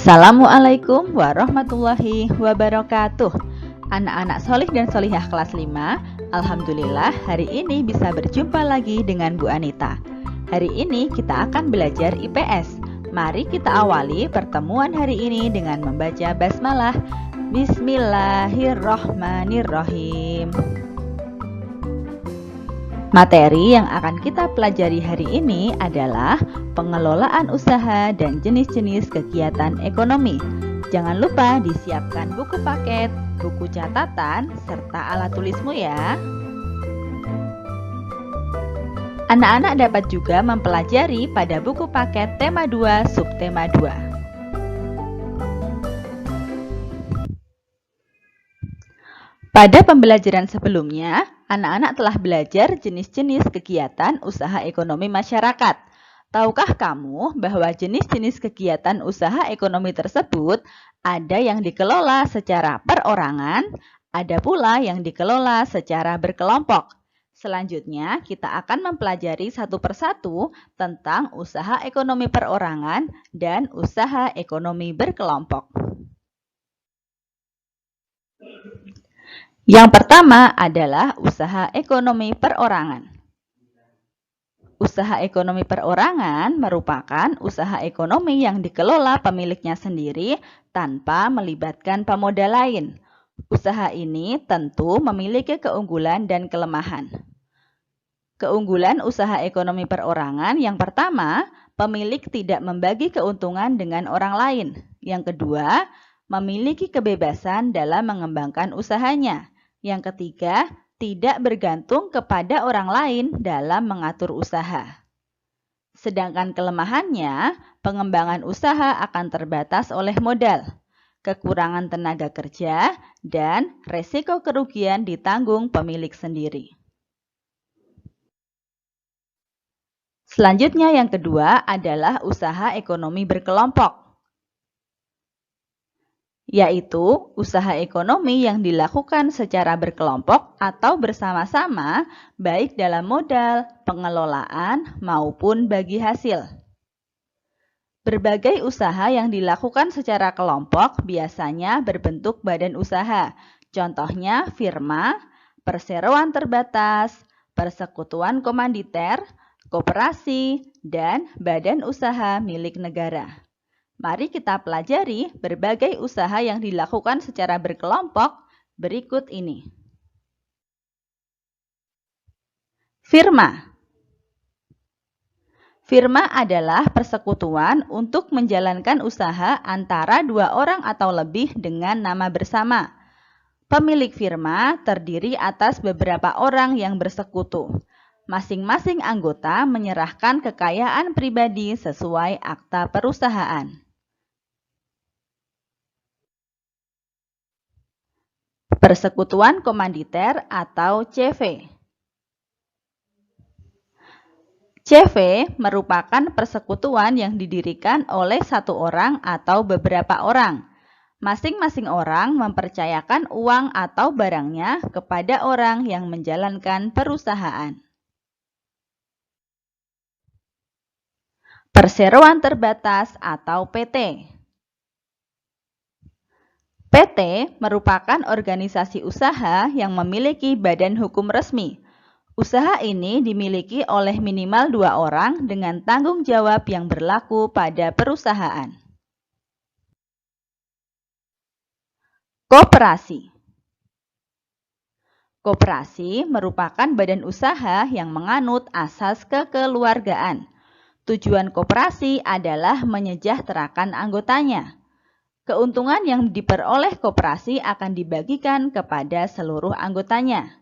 Assalamualaikum warahmatullahi wabarakatuh. Anak-anak solih dan solihah kelas 5, Alhamdulillah hari ini bisa berjumpa lagi dengan Bu Anita. Hari ini kita akan belajar IPS. Mari kita awali pertemuan hari ini dengan membaca basmalah. Bismillahirrohmanirrohim. Materi yang akan kita pelajari hari ini adalah pengelolaan usaha dan jenis-jenis kegiatan ekonomi. Jangan lupa disiapkan buku paket, buku catatan, serta alat tulismu ya. Anak-anak dapat juga mempelajari pada buku paket tema 2, subtema 2. Pada pembelajaran sebelumnya, anak-anak telah belajar jenis-jenis kegiatan usaha ekonomi masyarakat. Tahukah kamu bahwa jenis-jenis kegiatan usaha ekonomi tersebut ada yang dikelola secara perorangan, ada pula yang dikelola secara berkelompok. Selanjutnya, kita akan mempelajari satu persatu tentang usaha ekonomi perorangan dan usaha ekonomi berkelompok. Yang pertama adalah usaha ekonomi perorangan. Usaha ekonomi perorangan merupakan usaha ekonomi yang dikelola pemiliknya sendiri tanpa melibatkan pemodal lain. Usaha ini tentu memiliki keunggulan dan kelemahan. Keunggulan usaha ekonomi perorangan yang pertama, pemilik tidak membagi keuntungan dengan orang lain. Yang kedua, memiliki kebebasan dalam mengembangkan usahanya. Yang ketiga, tidak bergantung kepada orang lain dalam mengatur usaha. Sedangkan kelemahannya, pengembangan usaha akan terbatas oleh modal, kekurangan tenaga kerja, dan resiko kerugian ditanggung pemilik sendiri. Selanjutnya yang kedua adalah usaha ekonomi berkelompok, yaitu usaha ekonomi yang dilakukan secara berkelompok atau bersama-sama, baik dalam modal, pengelolaan, maupun bagi hasil. Berbagai usaha yang dilakukan secara kelompok biasanya berbentuk badan usaha. Contohnya firma, perseroan terbatas, persekutuan komanditer, koperasi, dan badan usaha milik negara. Mari kita pelajari berbagai usaha yang dilakukan secara berkelompok berikut ini. Firma. Firma adalah persekutuan untuk menjalankan usaha antara dua orang atau lebih dengan nama bersama. Pemilik firma terdiri atas beberapa orang yang bersekutu. Masing-masing anggota menyerahkan kekayaan pribadi sesuai akta perusahaan. Persekutuan komanditer atau CV. CV merupakan persekutuan yang didirikan oleh satu orang atau beberapa orang. Masing-masing orang mempercayakan uang atau barangnya kepada orang yang menjalankan perusahaan. Perseroan terbatas atau PT. PT merupakan organisasi usaha yang memiliki badan hukum resmi. Usaha ini dimiliki oleh minimal 2 orang dengan tanggung jawab yang berlaku pada perusahaan. Koperasi. Koperasi merupakan badan usaha yang menganut asas kekeluargaan. Tujuan koperasi adalah menyejahterakan anggotanya. Keuntungan yang diperoleh koperasi akan dibagikan kepada seluruh anggotanya.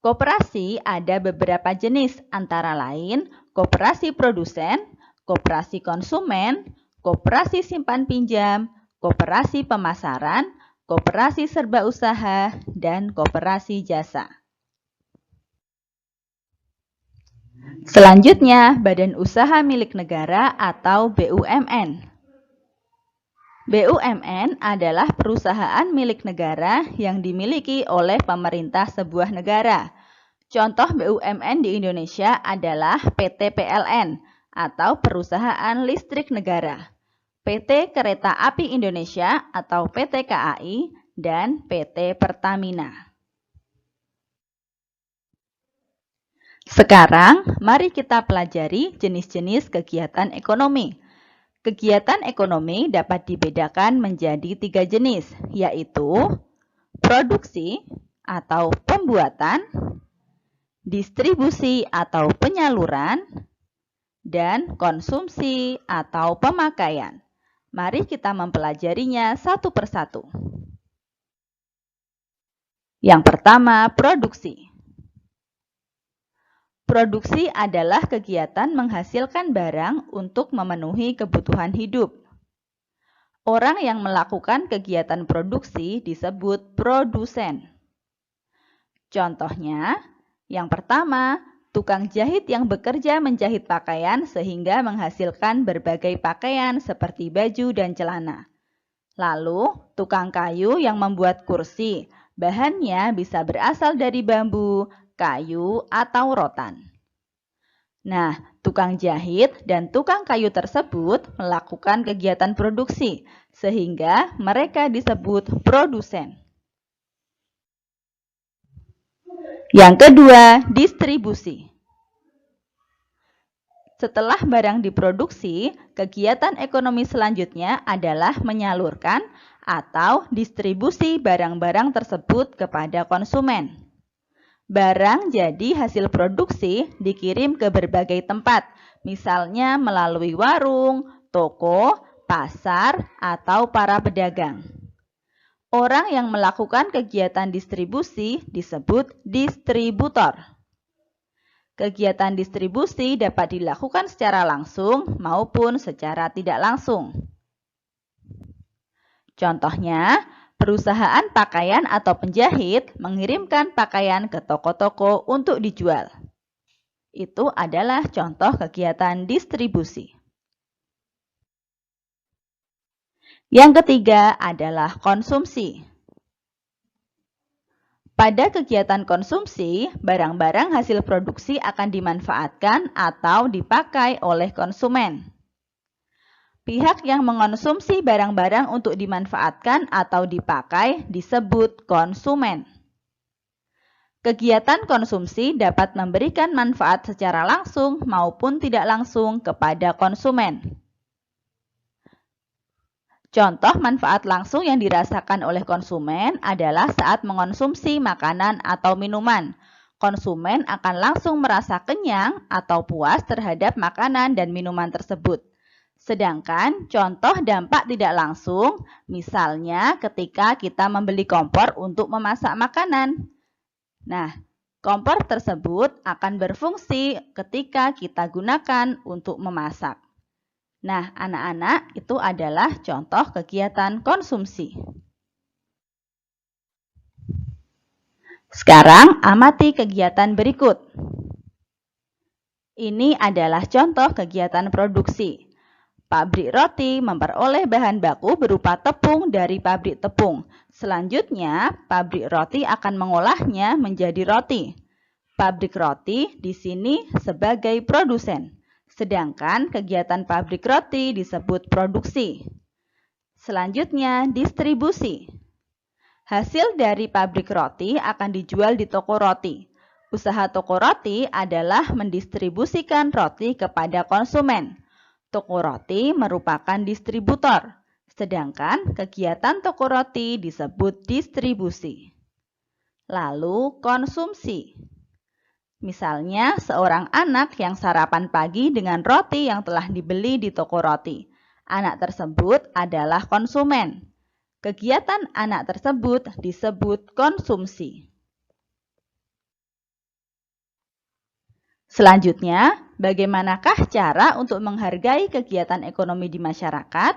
Koperasi ada beberapa jenis, antara lain koperasi produsen, koperasi konsumen, koperasi simpan pinjam, koperasi pemasaran, koperasi serba usaha, dan koperasi jasa. Selanjutnya, badan usaha milik negara atau BUMN. BUMN adalah perusahaan milik negara yang dimiliki oleh pemerintah sebuah negara. Contoh BUMN di Indonesia adalah PT PLN atau Perusahaan Listrik Negara. PT Kereta Api Indonesia atau PT KAI, dan PT Pertamina. Sekarang, mari kita pelajari jenis-jenis kegiatan ekonomi. Kegiatan ekonomi dapat dibedakan menjadi 3 jenis, yaitu produksi atau pembuatan, distribusi atau penyaluran, dan konsumsi atau pemakaian. Mari kita mempelajarinya satu persatu. Yang pertama, produksi. Produksi adalah kegiatan menghasilkan barang untuk memenuhi kebutuhan hidup. Orang yang melakukan kegiatan produksi disebut produsen. Contohnya, yang pertama, tukang jahit yang bekerja menjahit pakaian sehingga menghasilkan berbagai pakaian seperti baju dan celana. Lalu, tukang kayu yang membuat kursi. Bahannya bisa berasal dari bambu, kayu, atau rotan. Nah, tukang jahit dan tukang kayu tersebut melakukan kegiatan produksi, sehingga mereka disebut produsen. Yang kedua, distribusi. Setelah barang diproduksi, kegiatan ekonomi selanjutnya adalah menyalurkan atau distribusi barang-barang tersebut kepada konsumen. Barang jadi hasil produksi dikirim ke berbagai tempat, misalnya melalui warung, toko, pasar, atau para pedagang. Orang yang melakukan kegiatan distribusi disebut distributor. Kegiatan distribusi dapat dilakukan secara langsung maupun secara tidak langsung. Contohnya, perusahaan pakaian atau penjahit mengirimkan pakaian ke toko-toko untuk dijual. Itu adalah contoh kegiatan distribusi. Yang ketiga adalah konsumsi. Pada kegiatan konsumsi, barang-barang hasil produksi akan dimanfaatkan atau dipakai oleh konsumen. Pihak yang mengonsumsi barang-barang untuk dimanfaatkan atau dipakai disebut konsumen. Kegiatan konsumsi dapat memberikan manfaat secara langsung maupun tidak langsung kepada konsumen. Contoh manfaat langsung yang dirasakan oleh konsumen adalah saat mengonsumsi makanan atau minuman. Konsumen akan langsung merasa kenyang atau puas terhadap makanan dan minuman tersebut. Sedangkan contoh dampak tidak langsung, misalnya ketika kita membeli kompor untuk memasak makanan. Nah, kompor tersebut akan berfungsi ketika kita gunakan untuk memasak. Nah, anak-anak, itu adalah contoh kegiatan konsumsi. Sekarang, amati kegiatan berikut. Ini adalah contoh kegiatan produksi. Pabrik roti memperoleh bahan baku berupa tepung dari pabrik tepung. Selanjutnya, pabrik roti akan mengolahnya menjadi roti. Pabrik roti di sini sebagai produsen. Sedangkan kegiatan pabrik roti disebut produksi. Selanjutnya, distribusi. Hasil dari pabrik roti akan dijual di toko roti. Usaha toko roti adalah mendistribusikan roti kepada konsumen. Toko roti merupakan distributor, sedangkan kegiatan toko roti disebut distribusi. Lalu, konsumsi. Misalnya, seorang anak yang sarapan pagi dengan roti yang telah dibeli di toko roti. Anak tersebut adalah konsumen. Kegiatan anak tersebut disebut konsumsi. Selanjutnya, bagaimanakah cara untuk menghargai kegiatan ekonomi di masyarakat?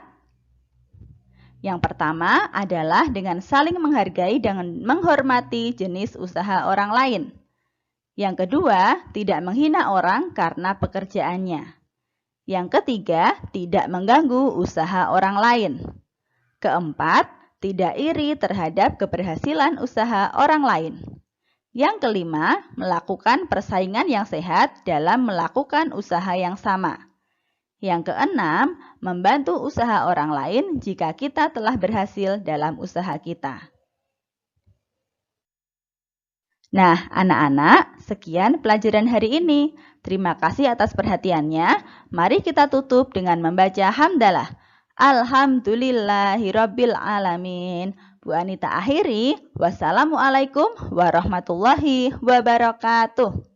Yang pertama adalah dengan saling menghargai dan menghormati jenis usaha orang lain. Yang kedua, tidak menghina orang karena pekerjaannya. Yang ketiga, tidak mengganggu usaha orang lain. Keempat, tidak iri terhadap keberhasilan usaha orang lain. Yang kelima, melakukan persaingan yang sehat dalam melakukan usaha yang sama. Yang keenam, membantu usaha orang lain jika kita telah berhasil dalam usaha kita. Nah, anak-anak, sekian pelajaran hari ini. Terima kasih atas perhatiannya. Mari kita tutup dengan membaca hamdalah. Alhamdulillahirabbil alamin. Bu Anita akhiri, wassalamualaikum warahmatullahi wabarakatuh.